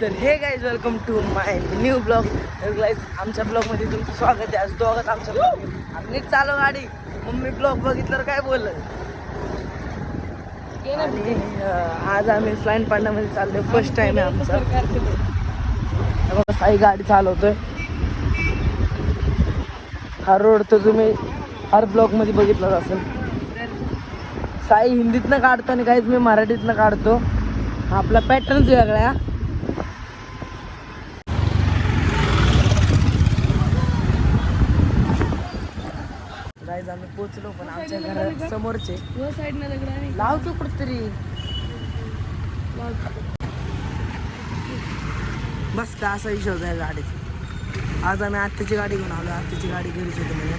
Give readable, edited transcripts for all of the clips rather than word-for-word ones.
तर हे guys welcome to my new blog. तर गाईज आमच्या ब्लॉगमध्ये तुमचं स्वागत आहे. आज दोघात आमच्या ब्लॉग नीट चालव गाडी. मम्मी ब्लॉग बघितल्यावर काय बोललं. आणि आज आम्ही फ्लाईन पांड्यामध्ये चाललोय. फर्स्ट टाइम आहे आमचा. साई गाडी चालवतोय. हा रोड तर तुम्ही हर ब्लॉगमध्ये बघितलाच असेल. साई हिंदीतनं काढतो आणि काहीच मी मराठीतनं काढतो. आपला पॅटर्नच वेगळा. गाईज आम्ही पोचलो पण आमच्या घरा समोरचे लावतो कुठतरी. बस का असा हिशोब आहे गाडीचा. आज आम्ही आत्याची गाडी घेऊन आलो. आत्याची गाडी घरीच होती म्हणजे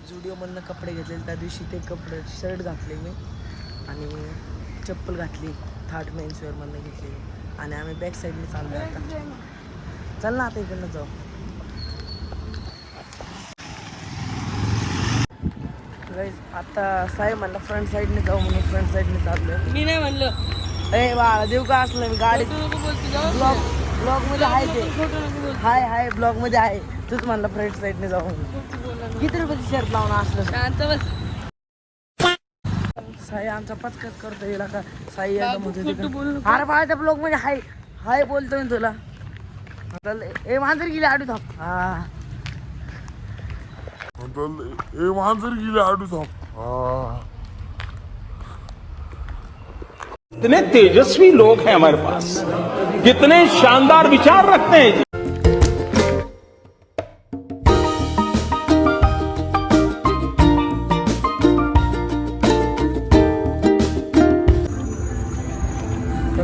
झुडिओमधनं कपडे घेतलेले. त्या दिवशी ते कपडे शर्ट घातले मी आणि चप्पल घातली. थाट मेन्सवेअरमधनं घेतली आणि आम्ही बॅक साईडने चाललो आता. चल ना आता इकडनं जाऊ. आता साहेब म्हणलं फ्रंट साईडने जाऊ म्हणून फ्रंट साईडने चाललोय. मी नाही म्हणलं ए बाळा देऊ का असलं मी गाडी. ब्लॉग मध्ये आहे ते. हाय ब्लॉग मध्ये आहे. तूच म्हणलं फ्रंट साईडने जाऊ म्हणून. किती रुपयाची शर्ट लावून असलं. शांत बस. साई आमचा पचकच करतो येला का. साई अरे बाळाच्या ब्लॉग मध्ये हाय बोलतोय तुला. ए मांजर गेली आडू थांब. कितने तेजस्वी लोग हैं हमारे पास, कितने शानदार विचार रखते हैं.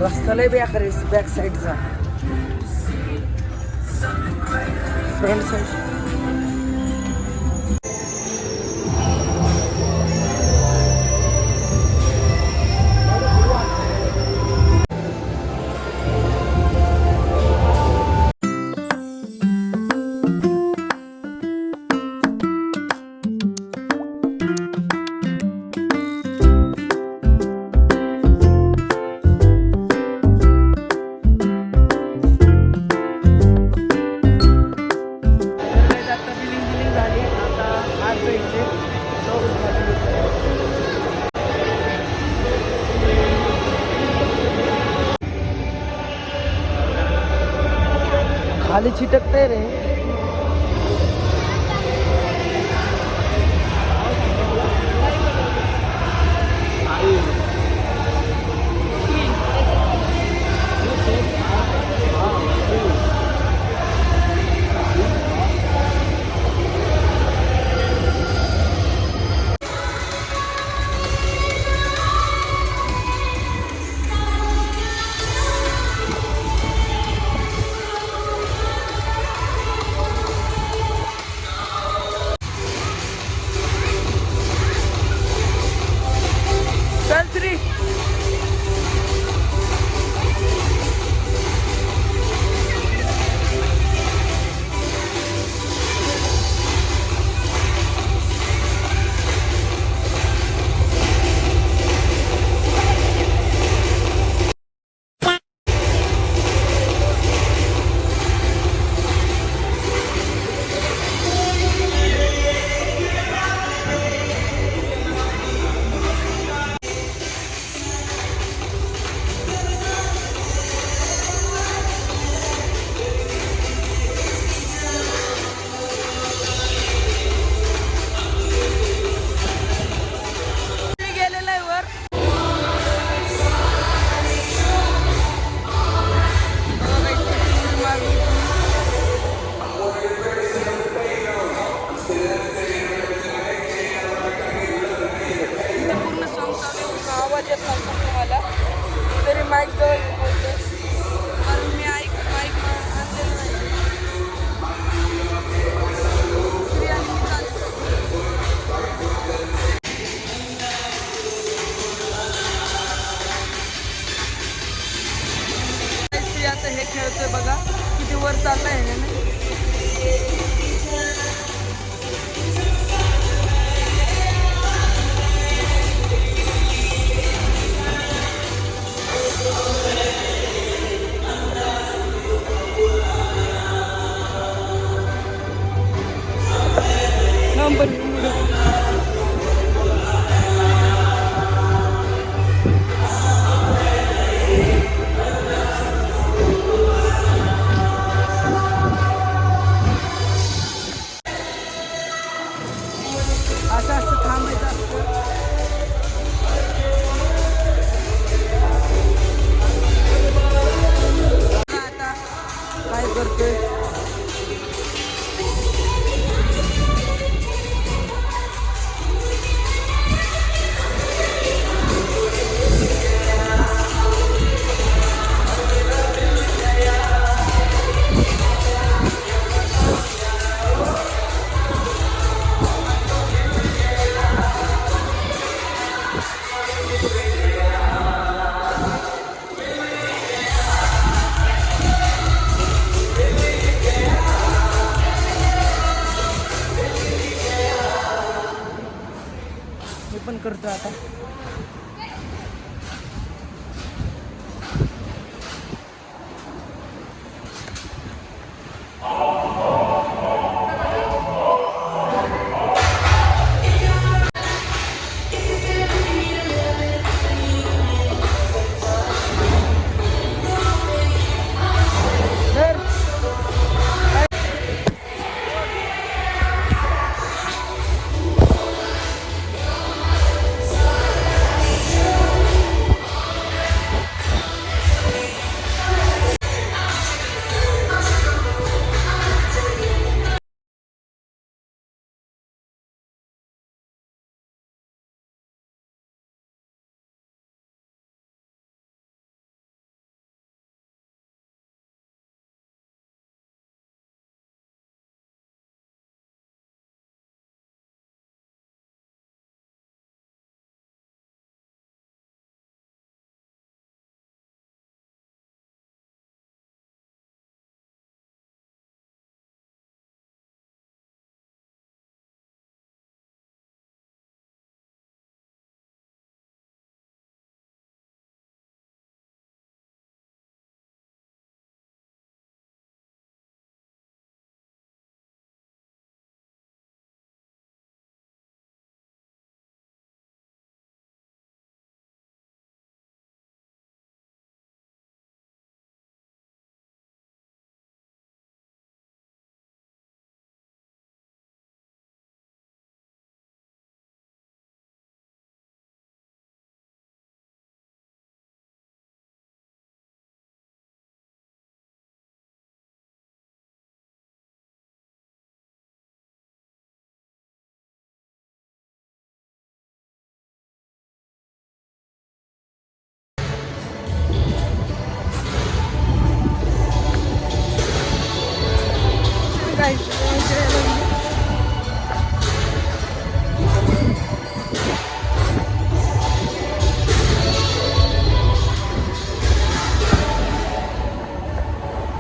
रस्ता लय बेकार आहे बॅक साईडचा. फ्रंट साईड खाली चिटकतंय रे. करतो आता.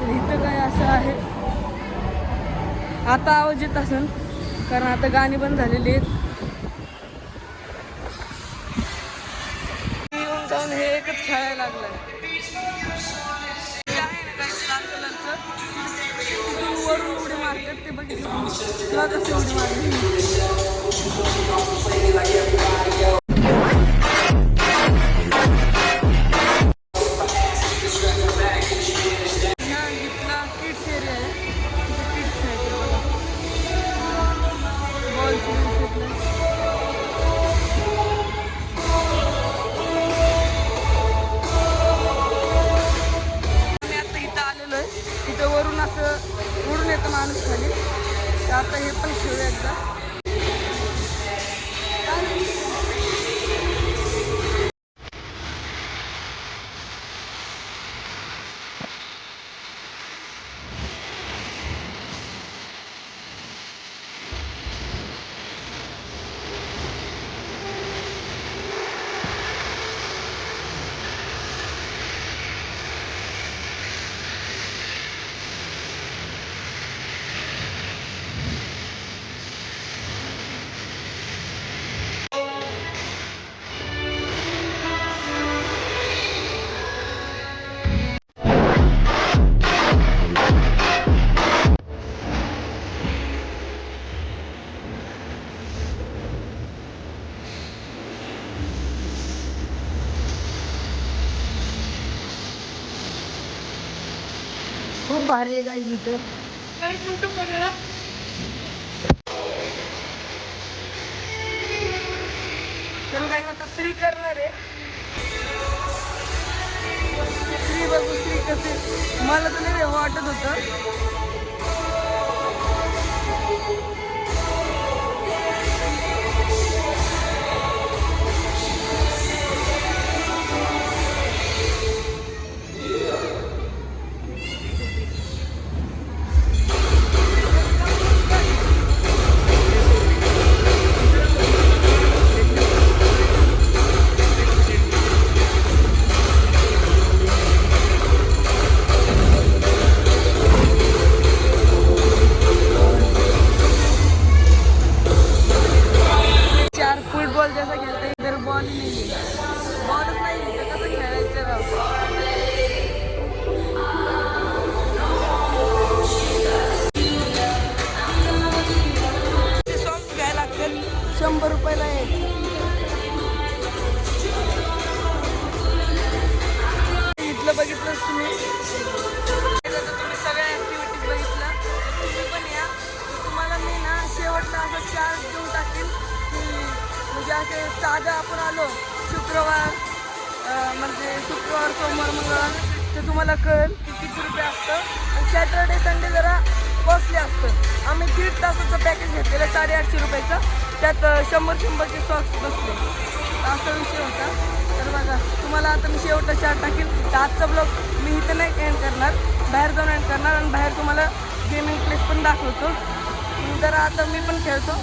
इथं काय असं आहे, आता आवाज येत असेल कारण आता गाणी बंद झालेली आहेत. येऊन जाऊन हे एकच खेळायला लागलंय. वरून उडी मारतात ते बघितलं तुला कसं उडी मारली. तिथं वरून असं उडून येतं माणूस खाली. तर आता हे पण खेळूया एकदा. खूप भारी आहे गाईज इथं. चल काय आता स्त्री करणार आहे. स्त्री बघू स्त्री कसे मला तर नाही वाटत होतं. असे साधं आपण आलो शुक्रवार म्हणजे शुक्रवार सोमवार मंगळवार तर तुम्हाला कळेल की किती रुपये असतं. आणि सॅटर्डे संडे जरा कॉस्टली असतं. आम्ही 1.5 तासाचं पॅकेज घेतलेलं 850 रुपयाचं. त्यात 100चे सॉक्स बसले. असा विषय होता. तर बघा तुम्हाला आता मी शेवटला चार्ट टाकेल. तर आजचा ब्लॉग मी इथं नाही एंड करणार, बाहेर जाऊन एंड करणार. आणि बाहेर तुम्हाला गेमिंग प्लेस पण दाखवतो. जरा आता मी पण खेळतो.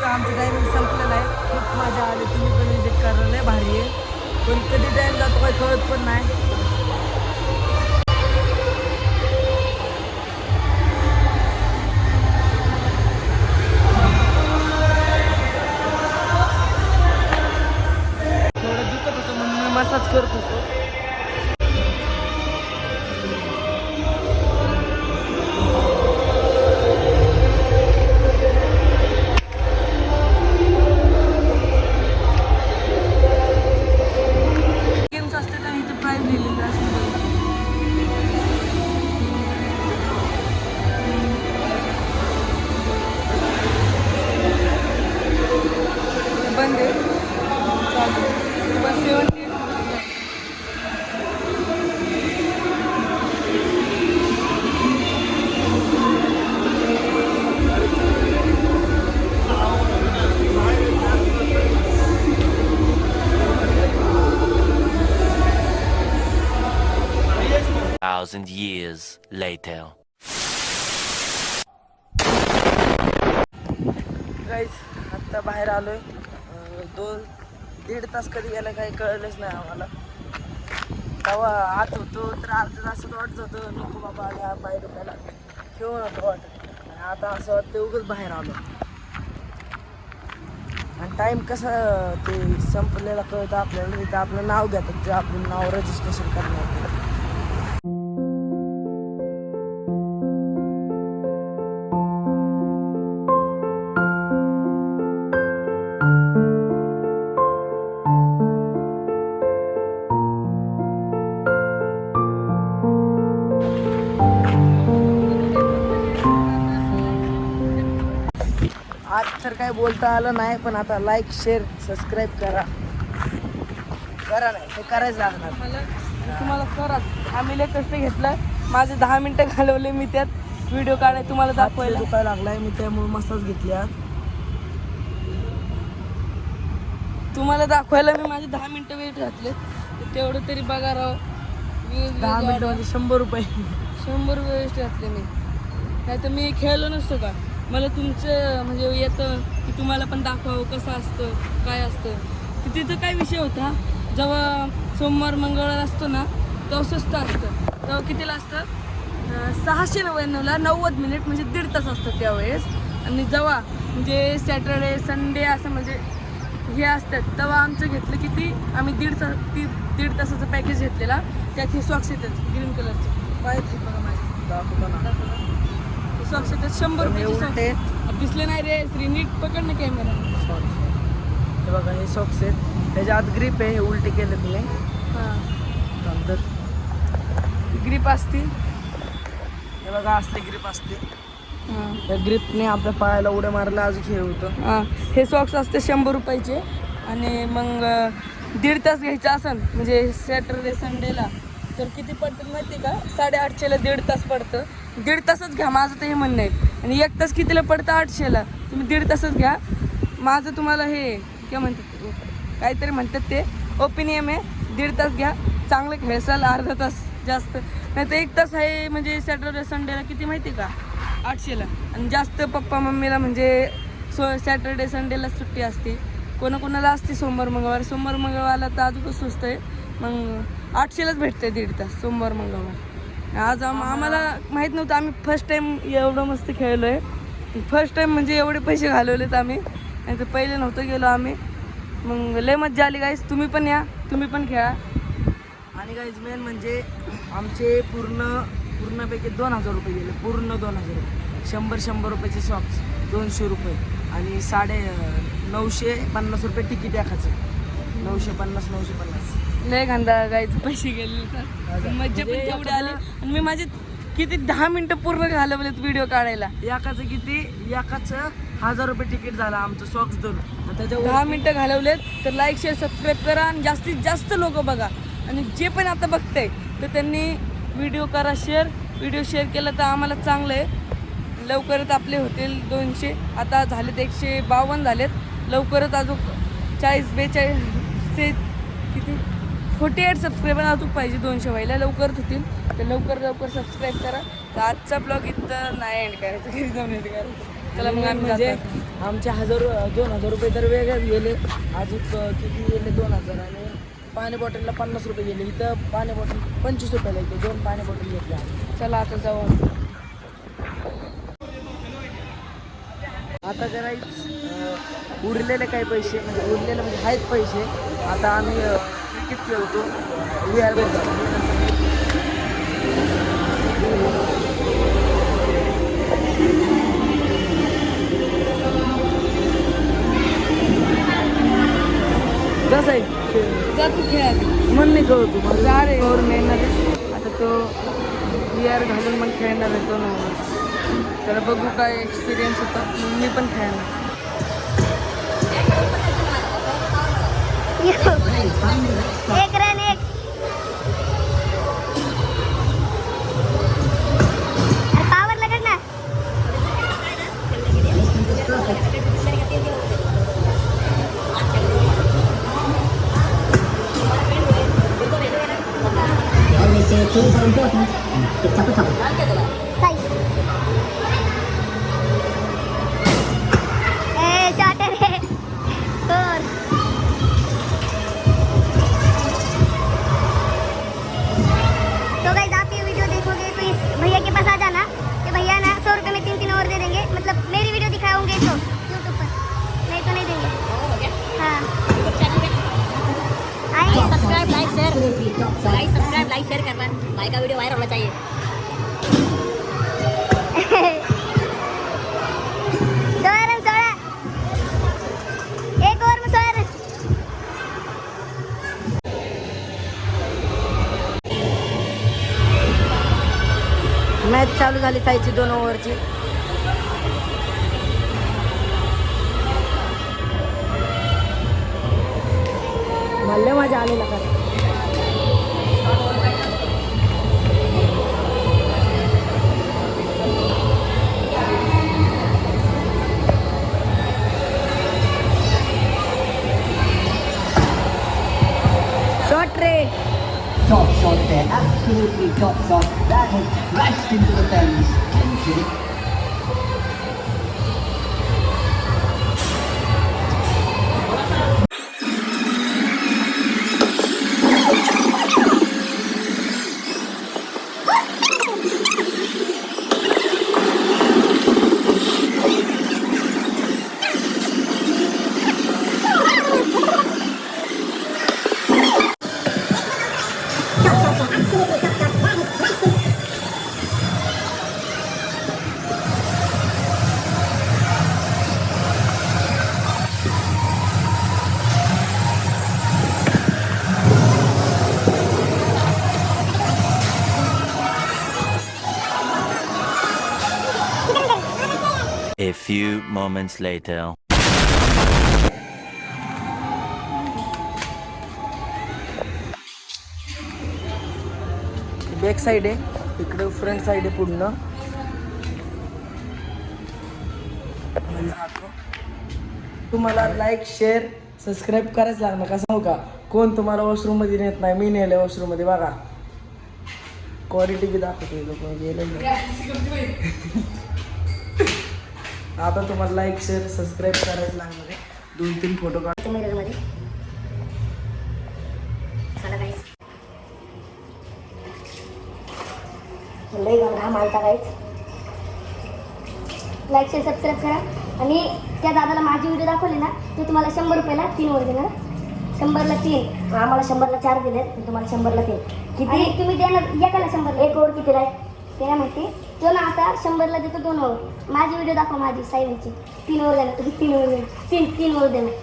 आमचं टायमिंग संपलेलं आहे. खूप मजा आली. तुम्ही पण विजिट करा, लय भारी आहे. पण कधी टाईम जातो काही कळत पण नाही. थोडं दुखत होतं म्हणून मी मसाज करत होतो. बंद आहे चालू बस 70. Thousand years later. गाईज आत्ता बाहेर आलोय. 2-1.5 तास कधी गेला काही कळलंच नाही आम्हाला. तेव्हा आत होतो तर अर्धा तासात वाटत होतं नको बाबा आल्या बाहेर दुखायला खेळून होतं वाटत. आणि आता असं वाटतं उगाच बाहेर आलो. आणि टाईम कसं ते संपलेला कळतं आपल्याला. तिथं आपलं नाव घेतात, ते आपलं नाव रजिस्ट्रेशन करणार. आज तर काय बोलता आलं नाही, पण आता लाईक शेअर सबस्क्राईब करा नाही ते करायचं लागणार तुम्हाला. करा. आम्ही लय कष्ट घेतलं. माझे 10 मिनटं घालवले मी त्यात व्हिडिओ काढाय तुम्हाला दाखवायला. दुखायला लागलाय मी त्यामुळे मसाज घेतल्या. तुम्हाला दाखवायला मी माझे 10 मिनटं वेट घातले. तेवढं तरी बघा राव. 10 मिनटामध्ये 100 रुपये 100 रुपये वेस्ट घातले मी. नाही तर मी खेळलो नसतो का. मला तुमचं म्हणजे येतं की तुम्हाला पण दाखवावं कसं असतं काय असतं. तिथं काय विषय होता, जेव्हा सोमवार मंगळवार असतो ना तेव्हा स्वस्त असतं. तेव्हा कितीला असतं 699ला 90 मिनिट म्हणजे 1.5 तास असतं त्यावेळेस. आणि जेव्हा म्हणजे सॅटर्डे संडे असं म्हणजे हे असतात तेव्हा आमचं घेतलं किती आम्ही 1.5 तासाचं पॅकेज घेतलेला. त्यात हे सॉक्स येतात ग्रीन कलरचे. पाहिजे बघा माझे दाखवतो ना. सॉक्स येतात 100 रुपयाचे उलटे सॉक्स. दिसले नाही रे श्री, नीट पकड ना कॅमेरा. सॉरी हे बघा हे सॉक्स आहेत, त्याच्या आत ग्रिप आहे. हे उलटे केले तुम्ही हां नंतर ग्रिप असते. हे बघा असले ग्रिप असते. हां त्या ग्रिपने आपल्या पायाला उड्या मारायला अजून खेळ होतं. हां हे सॉक्स असते 100 रुपयाचे. आणि मग 1.5 तास घ्यायचं असेल म्हणजे सॅटरडे संडेला तर किती पडतं माहिती आहे का? 850ला 1.5 तास पडतं. 1.5 तासच घ्या माझं तर हे म्हणणं आहे. आणि 1 तास कितीला पडतं? 800ला. तुम्ही 1.5 तासच घ्या. माझं तुम्हाला हे काय म्हणतात, काहीतरी म्हणतात ते ओपिनियन आहे. 1.5 तास घ्या, चांगलं खेळसाल. अर्धा तास जास्त नाही तर 1 तास आहे. म्हणजे सॅटरडे संडेला किती माहिती आहे का? 800ला. आणि जास्त पप्पा मम्मीला म्हणजे सॅटरडे संडेला सुट्टी असते. कोणाकोणाला असते सोमवार मंगळवारला तर अजून स्वस्त आहे. मग 800लाच भेटते 1.5 तास सोमवार मंगळवार. आज आम्हाला माहीत नव्हतं. आम्ही फर्स्ट टाईम एवढं मस्त खेळलो आहे. फर्स्ट टाईम म्हणजे एवढे पैसे घालवलेत आम्ही, नाही तर पहिले नव्हतं गेलो आम्ही. मग लय मज्जा आली गाईस. तुम्ही पण या, तुम्ही पण खेळा. आणि गाईज मेन म्हणजे आमचे पूर्णपैकी 2000 रुपये गेले. पूर्ण 2000 रुपये. 100 रुपयाचे सॉक्स 200 रुपये आणि 950 रुपये तिकीट एकाचं. 950 लय कांदा गायचं पैसे गेले तर मज्जा पण तेवढी आली. आणि मी माझे किती 10 मिनटं पूर्ण घालवलेत व्हिडिओ काढायला. एकाचं 1000 रुपये तिकीट झालं आमचं सॉक्स धरून. त्याच्यावर 10 मिनटं घालवलेत. तर लाईक शेअर सबस्क्राईब करा आणि जास्तीत जास्त लोक बघा. आणि जे पण आता बघताय तर त्यांनी व्हिडिओ करा शेअर. व्हिडिओ शेअर केला तर आम्हाला चांगलं आहे. लवकरच आपले होतील 200. आता झालेत 152 झालेत. लवकरच अजून 42 किती 48 सबस्क्रायबर अजून पाहिजे 200 व्हायला. लवकरच होतील. तर लवकर सबस्क्राईब करा. तर आजचा ब्लॉग इथं नाही एंड करायचं, घरी जाऊन एंड करायचं. चला मग आम्ही म्हणजे जातो. आमचे 2000 रुपये तर वेगळेच गेले. अजून किती गेले? 2000. आणि पाणी बॉटलला 50 रुपये गेले. इथं पाणी बॉटल 25 रुपयाला येते. 2 पाणी बॉटल घेतल्या. चला आता जाऊ. आता करायच उरलेले काही पैसे म्हणजे आहेत पैसे. आता आम्ही क्रिकेट खेळतो. VR कसं आहे जा तू खेळायला. मन नाही कळतो माझं. जा रे वरून येणार आहे. आता तो VR घालून मग खेळणार आहे 2 ओव्हर. त्याला बघू काय एक्सपिरियन्स होता. मग मी पण खेळणार. एक रन एक. पावर लगत ना. शॉटर है. तो गाइस आप ये वीडियो देखोगे तो इस भैया के पास आ जाना. ये भैया ना 100 रुपये में 3 ओवर दे देंगे. मतलब मेरी वीडियो दिखाओगे तो यूट्यूब पर, नहीं तो नहीं देंगे. हाँ आएंगे. सब्सक्राइब लाइक शेयर करना. भाई का वीडियो वायरल होना चाहिए. सोया 1 ओवर में 100 रन. मॅच चालू झाली साईची 2 ओव्हरची. मला माझ्या आलेला का shot ray. Top shot there, absolutely top shot. That has crashed into the fence. Entry. few moments later. Back side आहे, इकडे फ्रंट साईड आहे पूर्ण. तुम्हाला लाईक शेअर सबस्क्राईब करायच लागणार का सांगू का? कोण तुम्हाला वॉशरूम मध्ये नेत नाही, मी नेलं वॉशरूम मध्ये. बघा क्वालिटी बी दाखवते लोक गेले. आता तुम्हाला लाईक शेअर सबस्क्राईब करायचं लागणार आहे. 2-3 फोटो काढ मिरर मध्ये. चला गाईस, लय घाम आलता गाईस. लाईक शेअर सबस्क्राईब करा. आणि त्या दादाला माझी व्हिडिओ दाखवली ना, ते तुम्हाला 100 रुपयाला 3 वर देणार. 100ला 3. आम्हाला 100ला 4 दिलेत, तुम्हाला 100ला 3. किती तुम्ही देणार एकाला 100? 1 ओवर कितीला आहे ते नाही माहिती. तो ना असा 100ला देतो 2 ओवर. माझी व्हिडिओ दाखवा, माझी साईडची 3 ओवर देणार. तुम्ही 3 ओवर देणार, 3 ओवर देणार.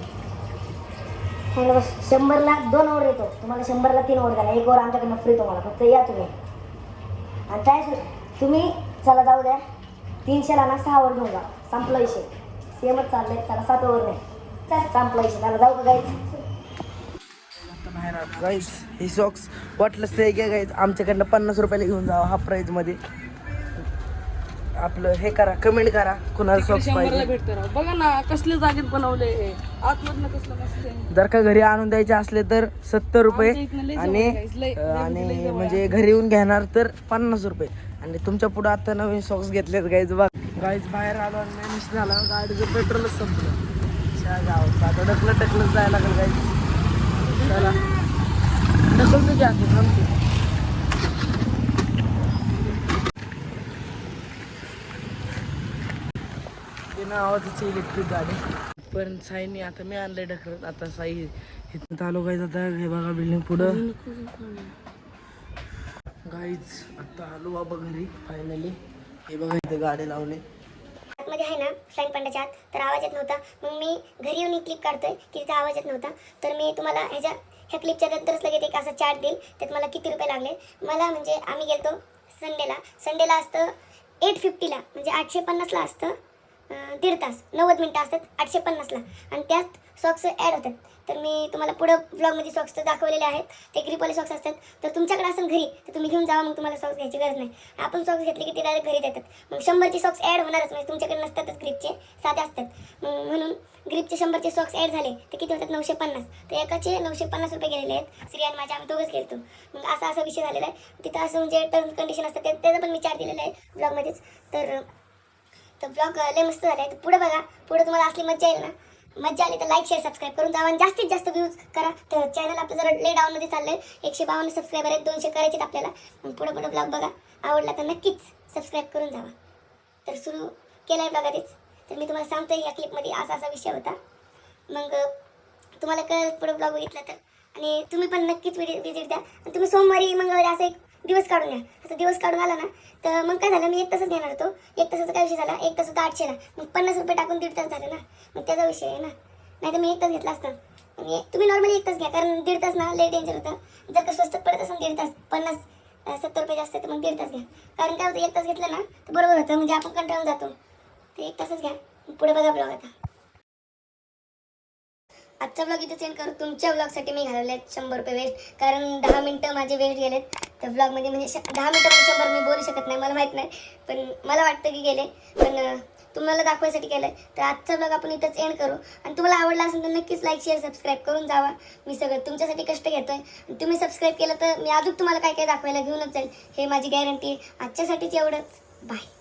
सांगा बस, 100ला 2 ओवर येतो, तुम्हाला 100ला 3 ओवर देणार. 1 ओवर आमच्याकडनं फ्री तुम्हाला. फक्त या तुम्ही. आणि काय तुम्ही चला जाऊ द्या, 300ला ना 6 ओवर घेऊन जा. संपला विषय. सेमच चाललंय, त्याला 7 ओवर नाही. संपला विषय. त्याला जाऊ का गाईच? बाहेर आलो गाईज. हे सॉक्स वाटलंच ते घ्या गाईज. आमच्याकडनं 50 रुपयाला घेऊन जावं हाफ प्राईजमध्ये. आपलं हे करा, कमेंट करा कुणाला सॉक्स 100ला पाहिजे. भेटते राव. बघा ना कसल्या जागेत बनवले हे. आतमधनं कसलं मस्त आहे. जर का घरी आणून द्यायचे असले तर 70 रुपये. आमच्या इथनं लय जवळ आणि आहे guys. लय आणि लय जवळ म्हणजे घरी येऊन घेणार तर 50 रुपये. आणि तुमच्या पुढे आता नवीन सॉक्स घेतलेत गाईज. बघ गाईज, बाहेर आलो आणि मॅनेज झाला. गाडीचं पेट्रोलच संपलं. गावात आता ढकलत जायला लागेल गाईज. चला ढकलतो की आता थांबतो. बिना आवाजाची इलेक्ट्रिक गाडी. पण साईने आता मी आणलंय ढकलत. आता साई इथं आलो गाईज. आता हे बघा बिल्डिंग पुढं गाईज. आता आलो बाबा घरी फायनली. हे बघा इथे गाडी लावली. आतमध्ये आहे ना फ्लाईंग पंडाच्या आत, तर आवाज येत नव्हता. मग मी घरी येऊन ही क्लिप काढतोय की तिचा आवाज येत नव्हता. तर मी तुम्हाला ह्या क्लिपच्या नंतरच लगेच एक असा चार्ट देईल. त्यात मला किती रुपये लागले. मला म्हणजे आम्ही गेलतो संडेला असतं 850ला, म्हणजे 850ला असतं 1.5 तास 90 मिनटं असतात 850ला. आणि त्यात सॉक्स ॲड होतात. तर मी तुम्हाला पुढं ब्लॉगमध्ये सॉक्स दाखवलेले आहेत. ते ग्रिपवाले सॉक्स असतात. तर तुमच्याकडे असेल घरी तर तुम्ही घेऊन जावा. मग तुम्हाला सॉक्स घ्यायची गरज नाही. आपण सॉक्स घेतले की ते डायरेक्ट घरी देतात. मग 100चे सॉक्स ॲड होणारच नाही. तुमच्याकडे नसतातच ग्रिपचे, साधे असतात. म्हणून ग्रिपचे 100चे सॉक्स ॲड झाले ते किती होतात? 950. तर एकाचे 950 रुपये गेलेले आहेत. श्री आणि माझ्या आम्ही दोघंच गेलतो. मग असा विषय झालेला आहे. तिथं असं म्हणजे टर्म्स कंडिशन असतात, त्याचा पण विचार दिलेला आहे ब्लॉगमध्येच. तर ब्लॉग लय मस्त झाला आहे. तर पुढे बघा, पुढे तुम्हाला असली मज्जा येईल ना. मज्जा आली तर लाईक शेअर सबस्क्राईब करून जावा. आणि जास्तीत जास्त व्ह्यूज करा. तर चॅनल आपलं जरा ले डाऊनमध्ये चाललं आहे. 152 सबस्क्रायबर आहेत, 200 करायचे आहेत आपल्याला. मग पुढे ब्लॉग बघा. आवडला तर नक्कीच सबस्क्राईब करून जावा. तर सुरू केलं आहे ब्लॉग आधीच. तर मी तुम्हाला सांगतो या क्लिपमध्ये असा विषय होता. मग तुम्हाला कळलं पुढे ब्लॉग बघितला तर. आणि तुम्ही पण नक्कीच विजिट द्या. आणि तुम्ही सोमवारी मंगळवारी असं एक दिवस काढून घ्या. असं दिवस काढून आला ना तर मग काय झालं, मी 1 तासच घेणार होतो. 1 तासाचा काय विषय झाला, 1 तास होता 800ला. मग 50 रुपये टाकून 1.5 तास झाले ना. मग त्याचा विषय आहे ना. नाही तर मी 1 तास घेतला असता. तुम्ही नॉर्मली 1 तास घ्या, कारण 1.5 तास ना लय डेंजर होतं. जर का स्वस्त पडत असेल 1.5 तास 50-70 रुपये जास्त तर मग 1.5 तास घ्या. कारण काय होतं, 1 तास घेतलं ना तर बरोबर होतं. म्हणजे आपण कंटाळून जातो. तर 1 तासच घ्या. पुढे बघा ब्लॉग. आजचा ब्लॉग इथे सेंड करू. तुमच्या ब्लॉगसाठी मी घालवले आहेत 100 रुपये वेस्ट. कारण 10 मिनटं माझे वेस्ट गेलेत त्या ब्लॉगमध्ये. म्हणजे 10 मिनटं 100 मी बोलू शकत नाही, मला माहीत नाही. पण मला वाटतं की गेले. पण तुम्हाला दाखवायसाठी केलं आहे. तर आजचा ब्लॉग आपण इथंच एंड करू. आणि तुम्हाला आवडला असेल तर नक्कीच लाईक शेअर सबस्क्राईब करून जावा. मी सगळं तुमच्यासाठी कष्ट घेतो आहे. आणि तुम्ही सबस्क्राईब केलं तर मी अजून तुम्हाला काय काय दाखवायला घेऊनच जाईल, हे माझी गॅरंटी आहे. आजच्यासाठीच एवढंच. बाय.